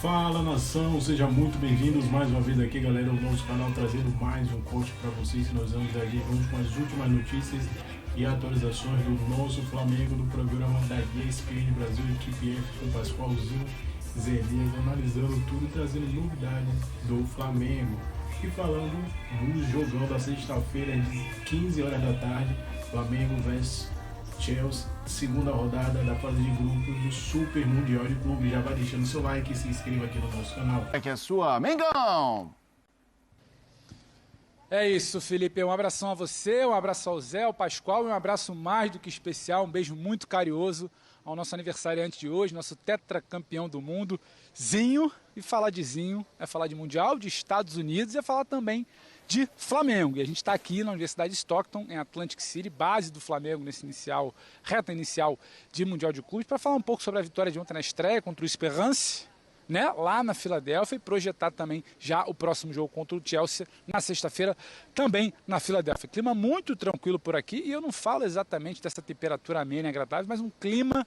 Fala nação, sejam muito bem-vindos mais uma vez aqui, galera, ao nosso canal, trazendo mais um coach para vocês. Nós vamos aqui com as últimas notícias e atualizações do nosso Flamengo, do programa da ESPN Brasil, equipe F, com o Pascoalzinho Zenias, analisando tudo e trazendo novidades do Flamengo. E falando do jogão da sexta-feira, de 15 horas da tarde, Flamengo vs Chelsea, segunda rodada da fase de grupos do Super Mundial de Clubes. Já vai deixando seu like e se inscreva aqui no nosso canal. É que é sua, Mengão! É isso, Felipe. Um abração a você, um abraço ao Zé, ao Pascoal e um abraço mais do que especial, um beijo muito carinhoso ao nosso aniversariante de hoje, nosso tetracampeão do mundo, Zinho. E falar de Zinho é falar de Mundial, de Estados Unidos e é falar também de Flamengo. E a gente está aqui na Universidade de Stockton, em Atlantic City, base do Flamengo nesse reta inicial de Mundial de Clubes, para falar um pouco sobre a vitória de ontem na estreia contra o Esperance, né, lá na Filadélfia, e projetar também já o próximo jogo contra o Chelsea na sexta-feira, também na Filadélfia. Clima muito tranquilo por aqui, e eu não falo exatamente dessa temperatura amena e agradável, mas um clima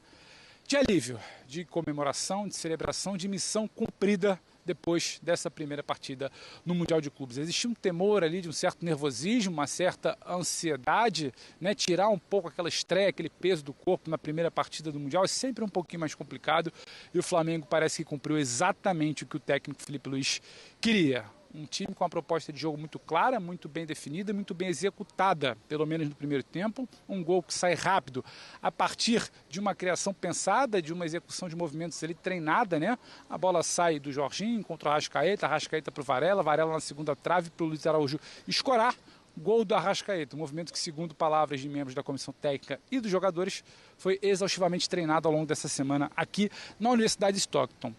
de alívio, de comemoração, de celebração, de missão cumprida depois dessa primeira partida no Mundial de Clubes. Existia um temor ali de um certo nervosismo, uma certa ansiedade, né? Tirar um pouco aquela estreia, aquele peso do corpo na primeira partida do Mundial é sempre um pouquinho mais complicado, e o Flamengo parece que cumpriu exatamente o que o técnico Felipe Luiz queria. Um time com uma proposta de jogo muito clara, muito bem definida, muito bem executada, pelo menos no primeiro tempo. Um gol que sai rápido a partir de uma criação pensada, de uma execução de movimentos ali treinada, né? A bola sai do Jorginho contra o Arrascaeta para o Varela na segunda trave para o Luiz Araújo escorar. Gol do Arrascaeta, um movimento que, segundo palavras de membros da comissão técnica e dos jogadores, foi exaustivamente treinado ao longo dessa semana aqui na Universidade de Stockton.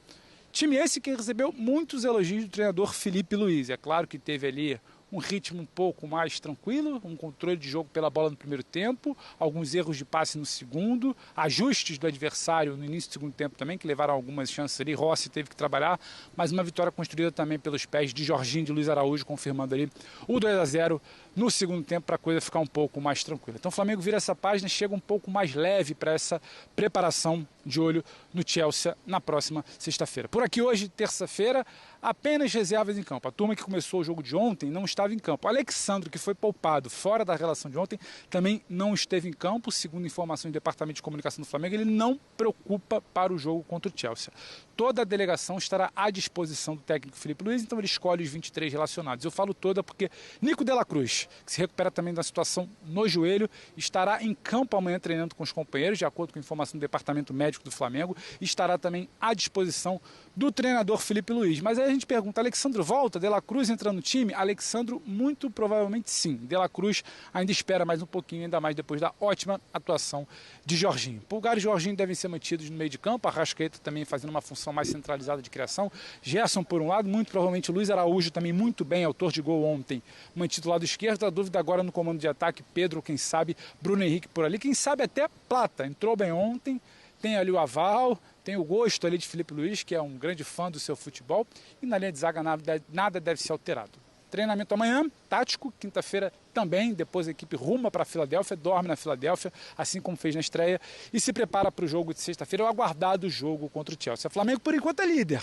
Time esse que recebeu muitos elogios do treinador Felipe Luiz. É claro que teve ali um ritmo um pouco mais tranquilo, um controle de jogo pela bola no primeiro tempo, alguns erros de passe no segundo, ajustes do adversário no início do segundo tempo também, que levaram algumas chances ali. Rossi teve que trabalhar, mas uma vitória construída também pelos pés de Jorginho e de Luiz Araújo, confirmando ali o 2-0 no segundo tempo para a coisa ficar um pouco mais tranquila. Então o Flamengo vira essa página, chega um pouco mais leve para essa preparação de olho no Chelsea na próxima sexta-feira. Por aqui hoje, terça-feira, apenas reservas em campo. A turma que começou o jogo de ontem não estava em campo. Alexandro, que foi poupado fora da relação de ontem, também não esteve em campo. Segundo informações do Departamento de Comunicação do Flamengo, ele não preocupa para o jogo contra o Chelsea. Toda a delegação estará à disposição do técnico Felipe Luiz, então ele escolhe os 23 relacionados. Eu falo toda porque Nico de la Cruz, que se recupera também da situação no joelho, estará em campo amanhã treinando com os companheiros, de acordo com a informação do Departamento Médico do Flamengo, e estará também à disposição do treinador Felipe Luiz. Mas aí a gente pergunta, Alexandro volta? De la Cruz entra no time? Alexandro, muito provavelmente sim. De la Cruz ainda espera mais um pouquinho, ainda mais depois da ótima atuação de Jorginho. Pulgar e Jorginho devem ser mantidos no meio de campo, Arrascaeta também fazendo uma função mais centralizada de criação, Gerson por um lado, muito provavelmente Luiz Araújo também muito bem, autor de gol ontem, mantido do lado esquerdo. A dúvida agora no comando de ataque, Pedro, quem sabe Bruno Henrique por ali, quem sabe até Plata, entrou bem ontem, tem ali o aval, tem o gosto ali de Felipe Luiz, que é um grande fã do seu futebol, e na linha de zaga nada deve ser alterado. Treinamento amanhã, tático, quinta-feira também, depois a equipe ruma para a Filadélfia, dorme na Filadélfia, assim como fez na estreia, e se prepara para o jogo de sexta-feira, o aguardado jogo contra o Chelsea. O Flamengo, por enquanto, é líder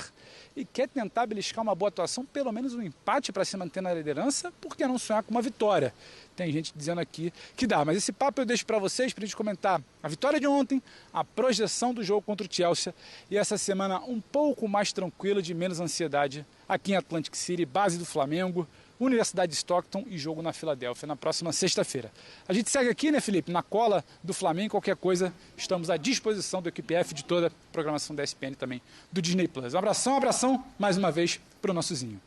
e quer tentar beliscar uma boa atuação, pelo menos um empate para se manter na liderança, porque não sonhar com uma vitória. Tem gente dizendo aqui que dá, mas esse papo eu deixo para vocês, para a gente comentar a vitória de ontem, a projeção do jogo contra o Chelsea e essa semana um pouco mais tranquila, de menos ansiedade, aqui em Atlantic City, base do Flamengo, Universidade de Stockton e jogo na Filadélfia na próxima sexta-feira. A gente segue aqui, né, Felipe, na cola do Flamengo. Qualquer coisa, estamos à disposição do Equipe F, de toda a programação da ESPN também, do Disney Plus. Um abração, mais uma vez, para o nosso Zinho.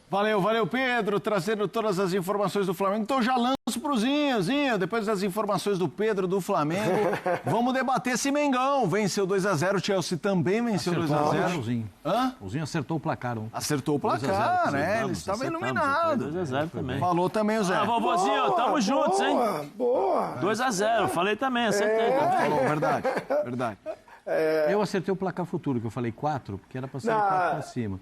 Valeu, Pedro, trazendo todas as informações do Flamengo. Então já lanço pro Zinho, depois das informações do Pedro do Flamengo, vamos debater esse Mengão. Venceu 2-0, o Chelsea também venceu 2-0. O Zinho. Hã? O Zinho acertou o placar. Acertou o placar, né? Ele estava iluminado. 2-0 também. Falou também o Zé. Ah, vovozinho, tamo juntos, hein? Boa! 2-0, falei também, acertei. Falou, verdade. Eu acertei o placar futuro, que eu falei 4, porque era pra ser 4 pra cima.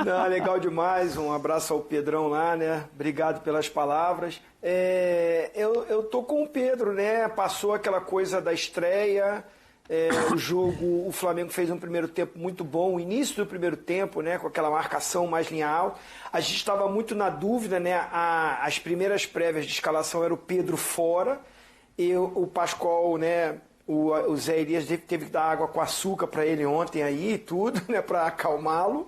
Não, legal demais, um abraço ao Pedrão lá, né? Obrigado pelas palavras. Eu tô com o Pedro, né? Passou aquela coisa da estreia, O Flamengo fez um primeiro tempo muito bom, o início do primeiro tempo, né, com aquela marcação mais lineal. A gente estava muito na dúvida, né, as primeiras prévias de escalação era o Pedro fora, e o Pascoal, né, o Zé Elias teve que dar água com açúcar para ele ontem aí, tudo, né, para acalmá-lo.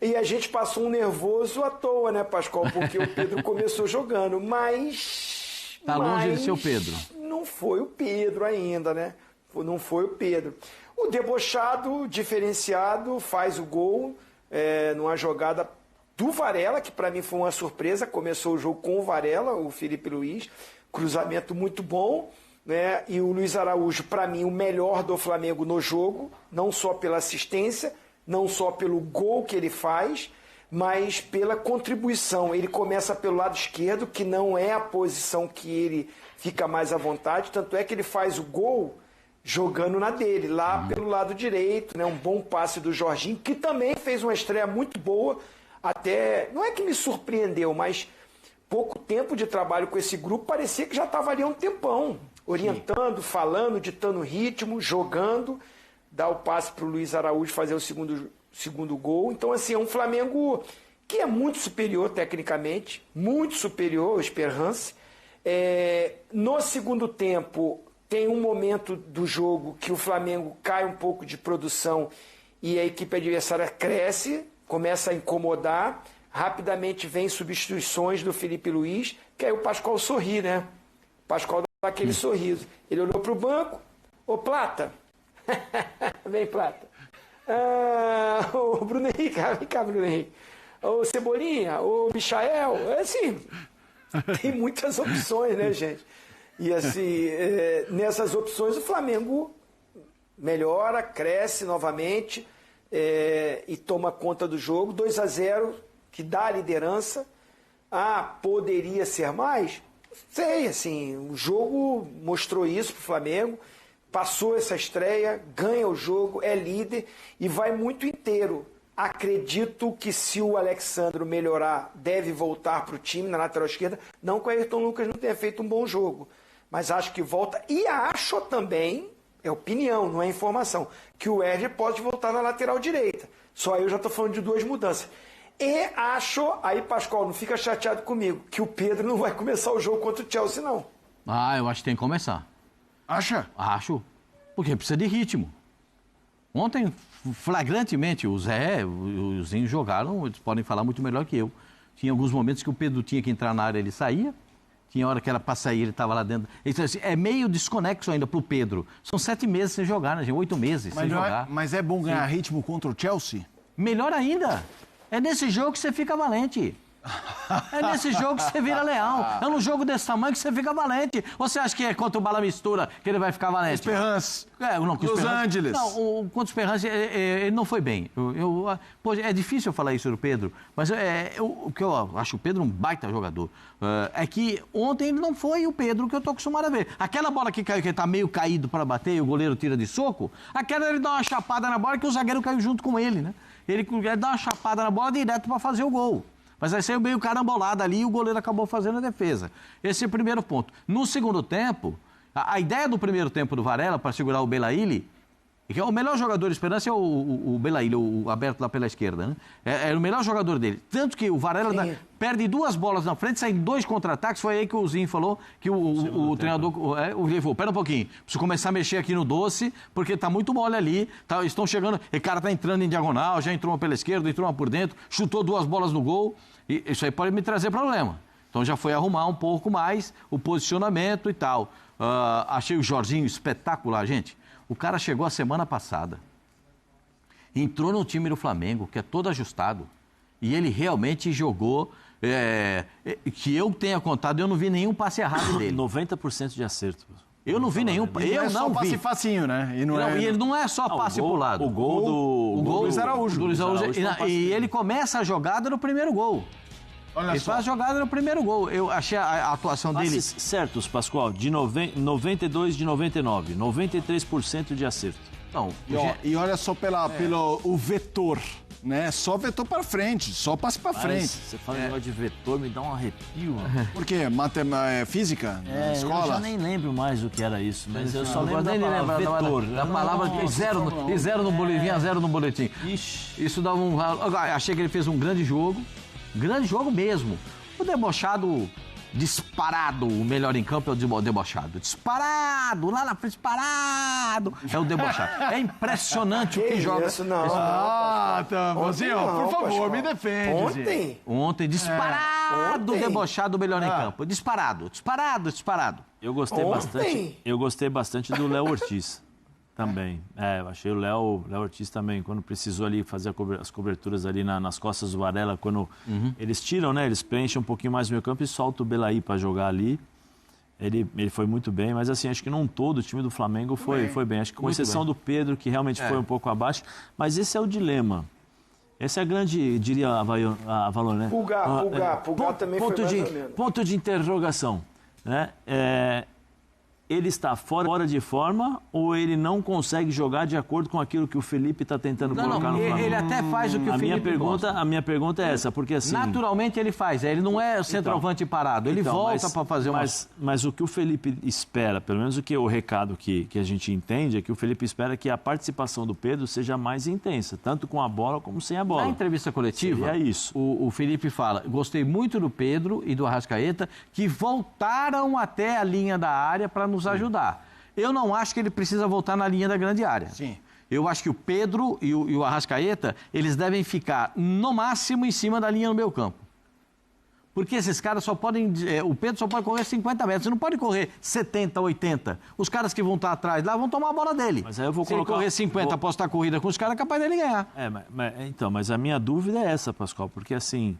E a gente passou um nervoso à toa, né, Pascoal, porque o Pedro começou jogando, mas... Tá longe de ser o Pedro. Não foi o Pedro ainda, né? Não foi o Pedro. O debochado, diferenciado, faz o gol numa jogada do Varela, que para mim foi uma surpresa. Começou o jogo com o Varela, o Felipe Luiz. Cruzamento muito bom, né? E o Luiz Araújo, para mim, o melhor do Flamengo no jogo. Não só pela assistência, não só pelo gol que ele faz, mas pela contribuição. Ele começa pelo lado esquerdo, que não é a posição que ele fica mais à vontade, tanto é que ele faz o gol jogando na dele, lá pelo lado direito, né? Um bom passe do Jorginho, que também fez uma estreia muito boa, até, não é que me surpreendeu, mas pouco tempo de trabalho com esse grupo, parecia que já estava ali há um tempão, orientando, falando, ditando ritmo, jogando, dá o passe para o Luiz Araújo fazer o segundo gol. Então, assim, é um Flamengo que é muito superior tecnicamente, muito superior ao Esperance. No segundo tempo, tem um momento do jogo que o Flamengo cai um pouco de produção e a equipe adversária cresce, começa a incomodar. Rapidamente vem substituições do Felipe Luiz, que aí o Pascoal sorri, né? O Pascoal dá aquele sorriso. Ele olhou para o banco, ô Plata, vem Plata. O Bruno Henrique, vem cá, Bruno Henrique. O Cebolinha, o Michael, assim, tem muitas opções, né, gente? E assim, nessas opções o Flamengo melhora, cresce novamente e toma conta do jogo. 2-0, que dá a liderança. Poderia ser mais? Sei, assim, o jogo mostrou isso pro Flamengo. Passou essa estreia, ganha o jogo, é líder e vai muito inteiro. Acredito que se o Alexandro melhorar, deve voltar para o time na lateral esquerda. Não que o Ayrton Lucas não tenha feito um bom jogo, mas acho que volta. E acho também, é opinião, não é informação, que o Herger pode voltar na lateral direita. Só aí eu já estou falando de 2 mudanças. E acho, aí Pascoal, não fica chateado comigo, que o Pedro não vai começar o jogo contra o Chelsea, não. Eu acho que tem que começar. Acha? Acho, porque precisa de ritmo. Ontem, flagrantemente, o Zé e o Zinho jogaram, eles podem falar muito melhor que eu. Tinha alguns momentos que o Pedro tinha que entrar na área, ele saía. Tinha hora que era para sair, ele estava lá dentro. Então, assim, é meio desconexo ainda para o Pedro. São 7 meses sem jogar, né, gente? 8 meses sem jogar. Mas é bom ganhar ritmo contra o Chelsea? Melhor ainda. É nesse jogo que você fica valente. É nesse jogo que você vira leão. É num jogo desse tamanho que você fica valente. Ou você acha que é contra o Bala Mistura que ele vai ficar valente? Esperance. Los Angeles. Não, contra o Esperance, ele não foi bem. É difícil eu falar isso do Pedro, mas o que eu acho o Pedro um baita jogador. É que ontem ele não foi o Pedro que eu tô acostumado a ver. Aquela bola que caiu, que ele tá meio caído para bater e o goleiro tira de soco, aquela ele dá uma chapada na bola que o zagueiro caiu junto com ele, né? Ele dá uma chapada na bola direto para fazer o gol. Mas aí saiu meio carambolado ali e o goleiro acabou fazendo a defesa. Esse é o primeiro ponto. No segundo tempo, a ideia do primeiro tempo do Varela para segurar o Belaïli, que é o melhor jogador de Esperança é o Belaïli, o aberto lá pela esquerda, né? É o melhor jogador dele. Tanto que o Varela perde 2 bolas na frente, saem 2 contra-ataques. Foi aí que o Zinho falou que o treinador... Ele falou, pera um pouquinho, preciso começar a mexer aqui no doce, porque tá muito mole ali, estão chegando... O cara tá entrando em diagonal, já entrou uma pela esquerda, entrou uma por dentro, chutou 2 bolas no gol. E isso aí pode me trazer problema. Então já foi arrumar um pouco mais o posicionamento e tal. Achei o Jorginho espetacular, gente. O cara chegou a semana passada, entrou no time do Flamengo, que é todo ajustado, e ele realmente jogou, que eu tenha contado, eu não vi nenhum passe errado dele. 90% de acerto. Eu não vi nenhum, eu não vi. Passe facinho, né? E ele não é só passe pro lado. O gol do Luiz Araújo. E ele começa a jogada no primeiro gol. Ele faz a jogada no primeiro gol. Eu achei a atuação dele... Passes certos, Pascoal, de 92 de 99, 93% de acerto. Não, e olha só pelo o vetor. né? Só vetor para frente, só passe para frente. Você fala negócio de vetor, me dá um arrepio. Por quê? Física? Na escola? Eu já nem lembro mais o que era isso, mas eu só lembro da Ele palavra lembra vetor. da palavra que zero no boletim, a zero no boletim. Ixi. Isso dá um... Achei que ele fez um grande jogo mesmo. O debochado disparado, o melhor em campo é o debochado. Disparado, lá na frente, disparado. É o debochado. É impressionante o que joga. Isso não. Tá, Mozinho, por favor, Pascoal. me defende. Ontem, disparado, Ontem. debochado, o melhor em campo. Disparado. Eu gostei Ontem. bastante. Eu gostei bastante do Léo Ortiz também. Eu achei o Léo Ortiz também, quando precisou ali fazer as coberturas ali nas costas do Varela, quando eles tiram, né? Eles preenchem um pouquinho mais o meio campo e soltam o Belaí para jogar ali. Ele foi muito bem, mas assim, acho que num todo o time do Flamengo foi bem. Acho que com exceção do Pedro, que realmente foi um pouco abaixo, mas esse é o dilema. Essa é a grande, diria a Valor, né? Pulgar também foi mais ou menos. Ponto de interrogação, né? Ele está fora de forma ou ele não consegue jogar de acordo com aquilo que o Felipe está tentando colocar no Flamengo? Ele até faz o que o Felipe gosta. A minha pergunta é essa, porque assim... Naturalmente ele faz, ele não é centroavante parado, ele volta para fazer uma... Mas o que o Felipe espera, pelo menos o recado que a gente entende, é que o Felipe espera que a participação do Pedro seja mais intensa, tanto com a bola como sem a bola. Na entrevista coletiva, é isso. O Felipe fala, gostei muito do Pedro e do Arrascaeta, que voltaram até a linha da área para nos ajudar. Eu não acho que ele precisa voltar na linha da grande área. Sim. Eu acho que o Pedro e o Arrascaeta, eles devem ficar, no máximo, em cima da linha no meio campo. Porque esses caras só podem... o Pedro só pode correr 50 metros. Você não pode correr 70, 80. Os caras que vão estar atrás lá vão tomar a bola dele. Mas aí eu vou Se ele correr 50 apostar a corrida com os caras, é capaz dele ganhar. Mas a minha dúvida é essa, Pascoal. Porque assim...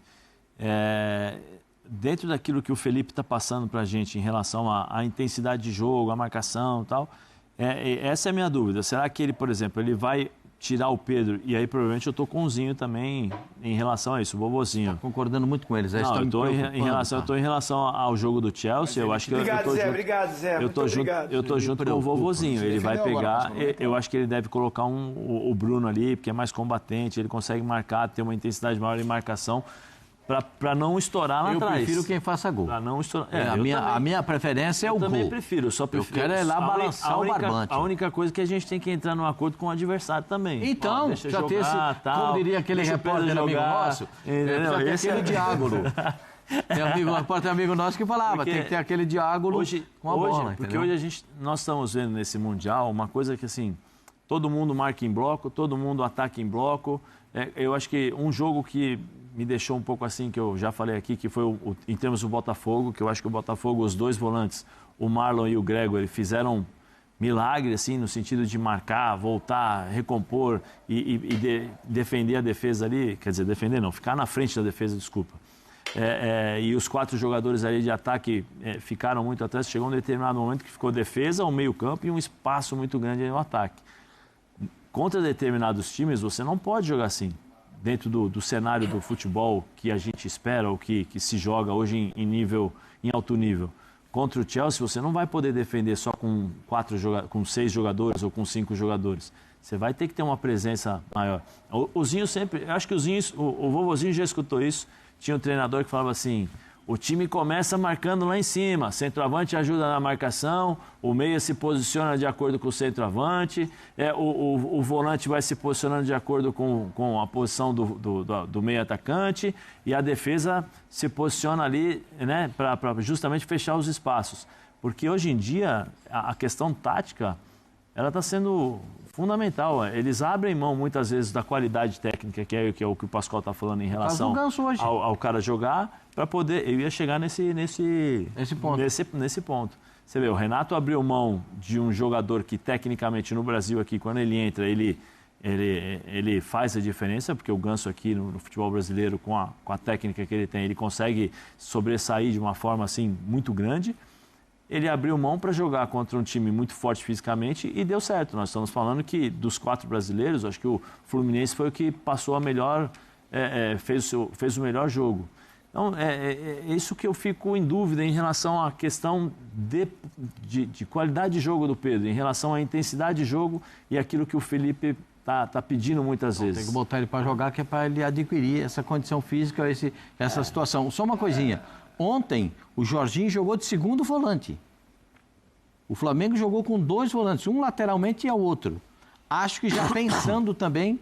dentro daquilo que o Felipe está passando para a gente em relação à intensidade de jogo, à marcação e tal, essa é a minha dúvida. Será que ele, por exemplo, ele vai tirar o Pedro? E aí provavelmente eu estou com o Zinho também em relação a isso, o vovozinho. Concordando muito com eles. Não, eu estou em relação ao jogo do Chelsea. Eu acho que Obrigado, Zé. Eu tô junto com o vovozinho. Ele vai pegar. Eu acho que ele deve colocar o Bruno ali, porque é mais combatente, ele consegue marcar, ter uma intensidade maior em marcação. Para não estourar lá atrás. Eu prefiro quem faça gol. Para não estourar. A minha preferência é o gol. Eu também prefiro. Eu quero é lá balançar o barbante. A única coisa é que a gente tem que entrar num acordo com o adversário também. Então, deixa já jogar, tem esse... tal, Como diria aquele repórter amigo nosso, tem aquele diágono. Tem amigo nosso que falava, tem que ter aquele diágono com a bola. Porque hoje nós estamos vendo nesse Mundial uma coisa que assim, todo mundo marca em bloco, todo mundo ataca em bloco. Eu acho que um jogo que me deixou um pouco assim, que eu já falei aqui, que foi em termos do Botafogo, que eu acho que o Botafogo, os dois volantes, o Marlon e o Gregor, fizeram milagre, assim, no sentido de marcar, voltar, recompor e defender a defesa ali, quer dizer, defender não, ficar na frente da defesa, desculpa. E os 4 jogadores ali de ataque ficaram muito atrás, chegou um determinado momento que ficou defesa, um meio campo e um espaço muito grande no ataque. Contra determinados times, você não pode jogar assim. Dentro do cenário do futebol que a gente espera, ou que se joga hoje em alto nível. Contra o Chelsea, você não vai poder defender só com 6 jogadores ou com 5 jogadores. Você vai ter que ter uma presença maior. O Zinho sempre... Eu acho que o vovozinho já escutou isso. Tinha um treinador que falava assim... O time começa marcando lá em cima, centroavante ajuda na marcação, o meia se posiciona de acordo com o centroavante, o volante vai se posicionando de acordo com a posição do meia atacante e a defesa se posiciona ali, né, para justamente fechar os espaços. Porque hoje em dia a questão tática ela está sendo fundamental. Eles abrem mão muitas vezes da qualidade técnica, que é o que o Pascoal está falando em relação ao cara jogar, para poder... Eu ia chegar nesse ponto. Você vê, o Renato abriu mão de um jogador que tecnicamente no Brasil aqui, quando ele entra, ele faz a diferença, porque o Ganso aqui no futebol brasileiro, com a técnica que ele tem, ele consegue sobressair de uma forma assim muito grande. Ele abriu mão para jogar contra um time muito forte fisicamente e deu certo. Nós estamos falando que dos 4 brasileiros, acho que o Fluminense foi o que passou a melhor, fez o melhor jogo. Então, é isso que eu fico em dúvida em relação à questão de qualidade de jogo do Pedro, em relação à intensidade de jogo e aquilo que o Felipe tá pedindo muitas vezes. Tem que botar ele para jogar, que é para ele adquirir essa condição física, essa situação. Só uma coisinha. Ontem, o Jorginho jogou de segundo volante. O Flamengo jogou com 2 volantes, um lateralmente e o outro. Acho que já pensando também